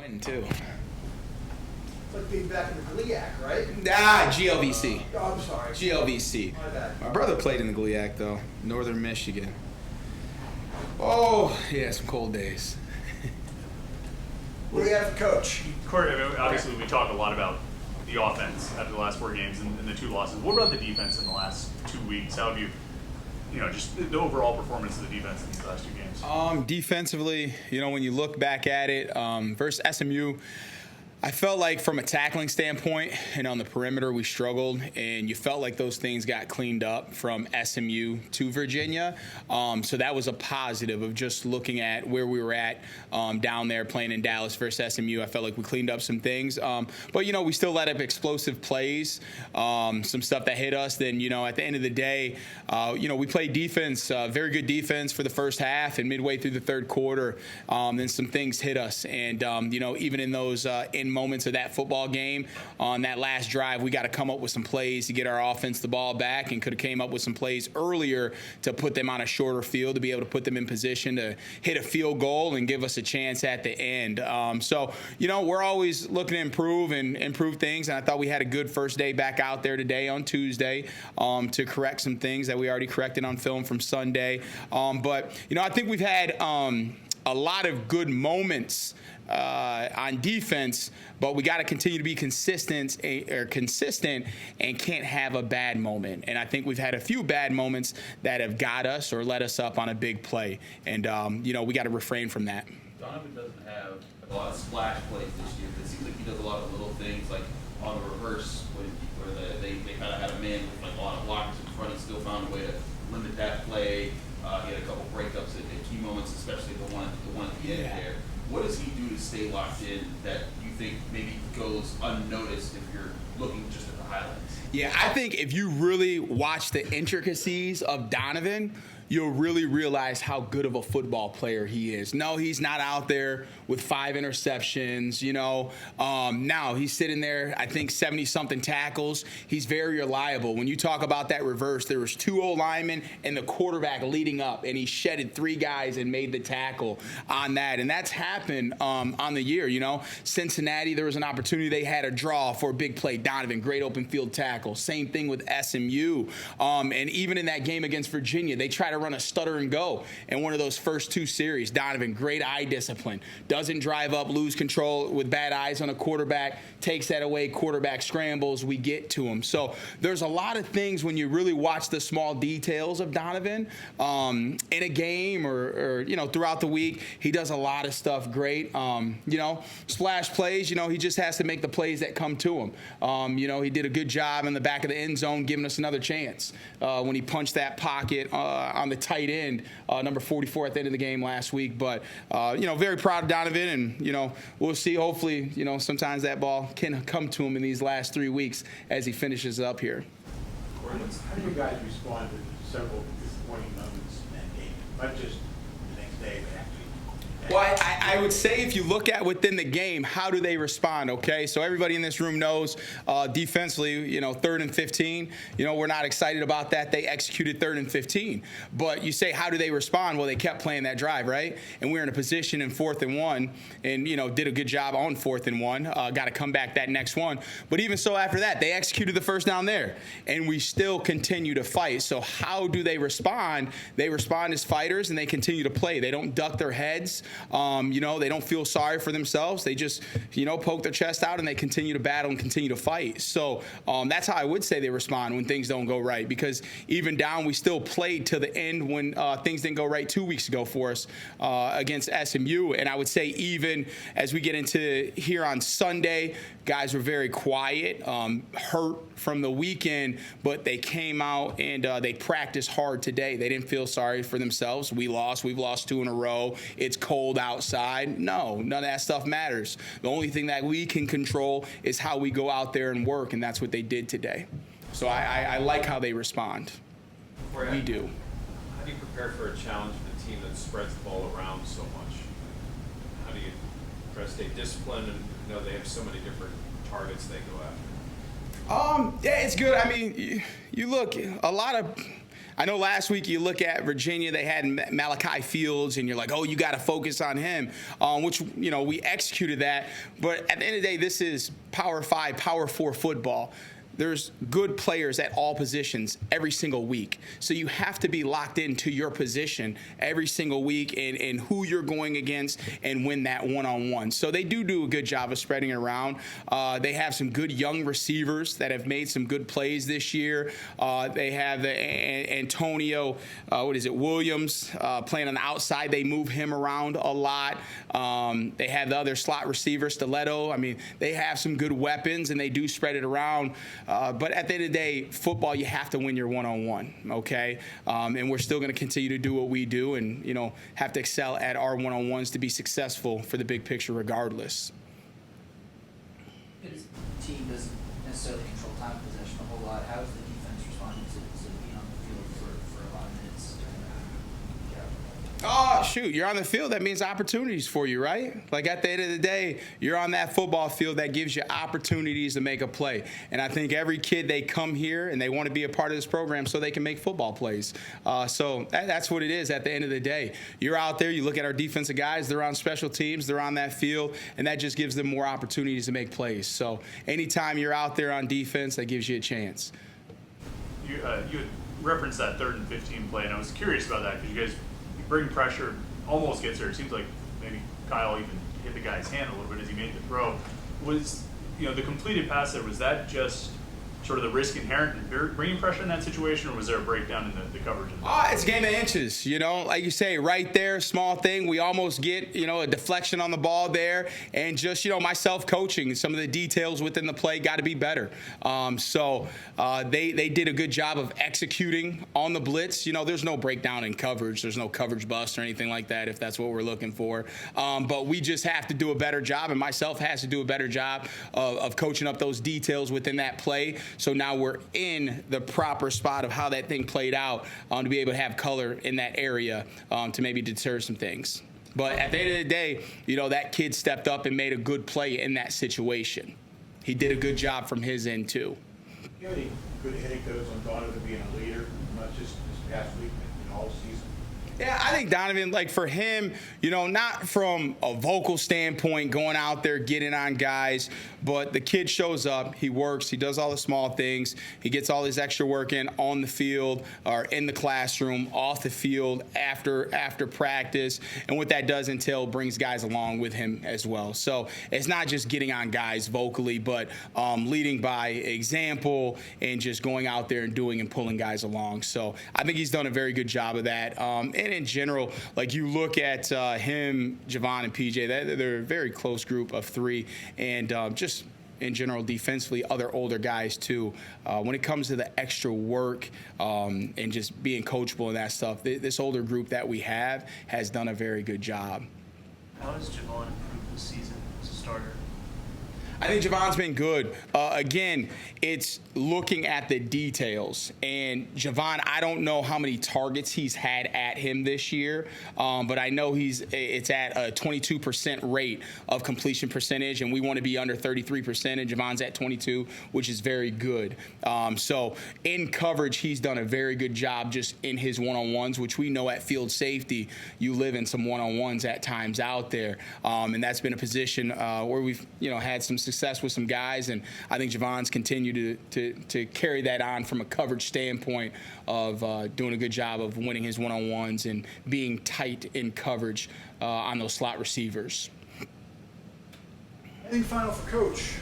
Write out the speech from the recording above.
Win, too. It's like being back in the GLIAC, right? GLVC. Oh, I'm sorry. GLVC. My bad. My brother played in the GLIAC, though. Northern Michigan. Oh, yeah, some cold days. What do you have for Coach? Cory, I mean, obviously we talk a lot about the offense after the last 4 games and the 2 losses. What about the defense in the last 2 weeks? How have you, just the overall performance of the defense in these last 2 games? Defensively, when you look back at it, versus SMU, I felt like from a tackling standpoint and on the perimeter we struggled, and you felt like those things got cleaned up from SMU to Virginia. So that was a positive of just looking at where we were at down there playing in Dallas versus SMU. I felt like we cleaned up some things. But, we still let up explosive plays, some stuff that hit us. Then, at the end of the day, we played defense, very good defense for the first half, and midway through the third quarter, then some things hit us. And, even in those moments of that football game, on that last drive, we got to come up with some plays to get our offense the ball back, and could have came up with some plays earlier to put them on a shorter field to be able to put them in position to hit a field goal and give us a chance at the end. So we're always looking to improve things, and I thought we had a good first day back out there today on Tuesday to correct some things that we already corrected on film from Sunday. But I think we've had a lot of good moments on defense, but we got to continue to be consistent and can't have a bad moment. And I think we've had a few bad moments that have got us or let us up on a big play. And, we got to refrain from that. Donovan doesn't have a lot of splash plays this year. It seems like he does a lot of little things, like on the reverse, where they kind of had a man with like a lot of blockers in front. He still found a way to limit that play. He had a couple breakups at key moments, especially the one at the end there. What does he do to stay locked in that you think maybe goes unnoticed if you're looking just at the highlights? Yeah, I think if you really watch the intricacies of Donovan, you'll really realize how good of a football player he is. No, he's not out there with 5 interceptions, Now he's sitting there, I think, 70-something tackles. He's very reliable. When you talk about that reverse, there was 2 O-linemen and the quarterback leading up, and he shedded 3 guys and made the tackle on that. And that's happened on the year, Cincinnati, there was an opportunity. They had a draw for a big play. Donovan, great open field tackle. Same thing with SMU. And even in that game against Virginia, they tried to run a stutter and go in one of those first 2 series. Donovan, great eye discipline. Doesn't drive up, lose control with bad eyes on a quarterback, takes that away, quarterback scrambles, we get to him. So there's a lot of things when you really watch the small details of Donovan in a game or throughout the week. He does a lot of stuff great. Splash plays, he just has to make the plays that come to him. He did a good job in the back of the end zone giving us another chance when he punched that pocket on the tight end, number 44 at the end of the game last week. But, very proud of Donovan, and, we'll see. Hopefully, sometimes that ball can come to him in these last 3 weeks as he finishes up here. How do you guys respond to several disappointing moments in that game? Not just the next day, but actually. Well, I would say if you look at within the game, how do they respond, okay? So everybody in this room knows defensively, 3rd and 15, we're not excited about that. They executed 3rd and 15. But you say, how do they respond? Well, they kept playing that drive, right? And we were in a position in 4th and 1 and, did a good job on 4th and 1. Got to come back that next one. But even so after that, they executed the first down there. And we still continue to fight. So how do they respond? They respond as fighters, and they continue to play. They don't duck their heads. They don't feel sorry for themselves. They just, poke their chest out and they continue to battle and continue to fight. So that's how I would say they respond when things don't go right, because even down, we still played to the end when things didn't go right 2 weeks ago for us against SMU. And I would say even as we get into here on Sunday, guys were very quiet, hurt from the weekend, but they came out and they practiced hard today. They didn't feel sorry for themselves. We've lost 2 in a row. It's cold outside. No, none of that stuff matters. The only thing that we can control is how we go out there and work, and that's what they did today. So I like how they respond. We do. How do you prepare for a challenge with a team that spreads the ball around so much? How do you try to stay disciplined and know they have so many different targets they go after? Yeah, it's good. I mean, you look, a lot of I know last week you look at Virginia, they had Malachi Fields, and you're like, oh, you got to focus on him, which, we executed that. But at the end of the day, this is Power 5, Power 4 football. There's good players at all positions every single week. So you have to be locked into your position every single week and who you're going against and win that one-on-one. So they do a good job of spreading it around. They have some good young receivers that have made some good plays this year. They have the Antonio, Williams playing on the outside. They move him around a lot. They have the other slot receiver, Stiletto. I mean, they have some good weapons, and they do spread it around. But at the end of the day, football, you have to win your one-on-one, okay? And we're still going to continue to do what we do and, have to excel at our one-on-ones to be successful for the big picture regardless. His team doesn't necessarily control time of possession a whole lot. How is the defense responding to being on the field for a lot of minutes during that? Oh, shoot, you're on the field. That means opportunities for you, right? Like at the end of the day, you're on that football field that gives you opportunities to make a play. And I think every kid, they come here and they want to be a part of this program so they can make football plays. So that's what it is at the end of the day. You're out there, you look at our defensive guys, they're on special teams, they're on that field, and that just gives them more opportunities to make plays. So anytime you're out there on defense, that gives you a chance. You had referenced that 3rd and 15 play, and I was curious about that because you guys bring pressure, almost gets there. It seems like maybe Kyle even hit the guy's hand a little bit as he made the throw. Was, the completed pass there, was that just sort of the risk inherent in bringing pressure in that situation, or was there a breakdown in the coverage? It's a game of inches, like you say, right there, small thing. We almost get, a deflection on the ball there, and just, my self-coaching, some of the details within the play got to be better. So they did a good job of executing on the blitz. There's no breakdown in coverage. There's no coverage bust or anything like that if that's what we're looking for. But we just have to do a better job, and myself has to do a better job of coaching up those details within that play. So now we're in the proper spot of how that thing played out to be able to have color in that area to maybe deter some things. But at the end of the day, that kid stepped up and made a good play in that situation. He did a good job from his end, too. You have any good anecdotes on Donovan being a leader, not just this past week, but all season? Yeah, I think Donovan, for him, not from a vocal standpoint, going out there, getting on guys, but the kid shows up, he works, he does all the small things, he gets all his extra work in on the field or in the classroom, off the field, after practice, and what that does entail brings guys along with him as well. So it's not just getting on guys vocally, but leading by example and just going out there and doing and pulling guys along. So I think he's done a very good job of that. And in general, you look at him, Javon, and PJ, they're a very close group of three. And just in general, defensively, other older guys, too. When it comes to the extra work and just being coachable and that stuff, this older group that we have has done a very good job. How has Javon improved this season as a starter? I think Javon's been good. Again, it's looking at the details. And Javon, I don't know how many targets he's had at him this year, but I know it's at a 22% rate of completion percentage, and we want to be under 33%, and Javon's at 22, which is very good. So in coverage, he's done a very good job just in his one-on-ones, which we know at field safety, you live in some one-on-ones at times out there. And that's been a position where we've had some success with some guys, and I think Javon's continued to carry that on from a coverage standpoint of doing a good job of winning his one-on-ones and being tight in coverage on those slot receivers. Anything final for Coach?